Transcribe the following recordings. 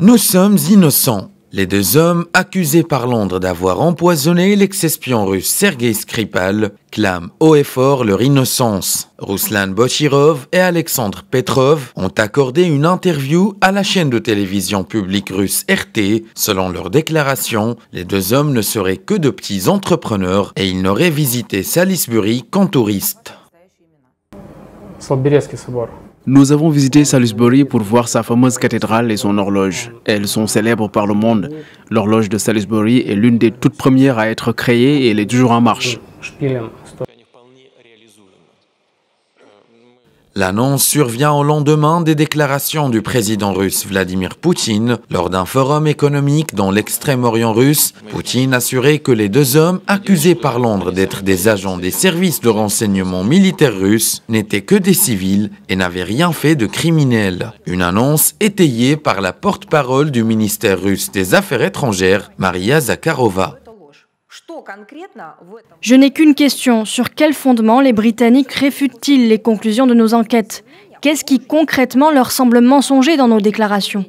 Nous sommes innocents. Les deux hommes accusés par Londres d'avoir empoisonné l'ex-espion russe Sergueï Skripal clament haut et fort leur innocence. Ruslan Bochirov et Alexandre Petrov ont accordé une interview à la chaîne de télévision publique russe RT. Selon leurs déclarations, les deux hommes ne seraient que de petits entrepreneurs et ils n'auraient visité Salisbury qu'en touristes. Nous avons visité Salisbury pour voir sa fameuse cathédrale et son horloge. Elles sont célèbres par le monde. L'horloge de Salisbury est l'une des toutes premières à être créée et elle est toujours en marche. L'annonce survient au lendemain des déclarations du président russe Vladimir Poutine lors d'un forum économique dans l'extrême-orient russe. Poutine assurait que les deux hommes accusés par Londres d'être des agents des services de renseignement militaires russes n'étaient que des civils et n'avaient rien fait de criminel. Une annonce étayée par la porte-parole du ministère russe des Affaires étrangères, Maria Zakharova. Je n'ai qu'une question. Sur quel fondement les Britanniques réfutent-ils les conclusions de nos enquêtes? Qu'est-ce qui concrètement leur semble mensonger dans nos déclarations?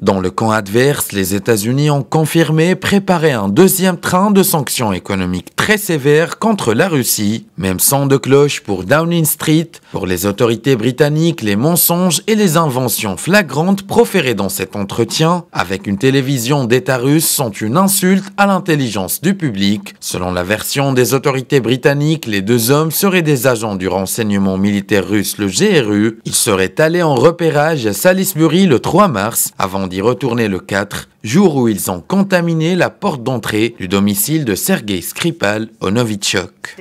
Dans le camp adverse, les États-Unis ont confirmé préparer un deuxième train de sanctions économiques très sévères contre la Russie. Même son de cloche pour Downing Street. Pour les autorités britanniques, les mensonges et les inventions flagrantes proférées dans cet entretien avec une télévision d'État russe sont une insulte à l'intelligence du public. Selon la version des autorités britanniques, les deux hommes seraient des agents du renseignement militaire russe, le GRU. Ils seraient allés en repérage à Salisbury le 3 mars. Avant d'y retourner le 4, jour où ils ont contaminé la porte d'entrée du domicile de Sergueï Skripal au Novichok.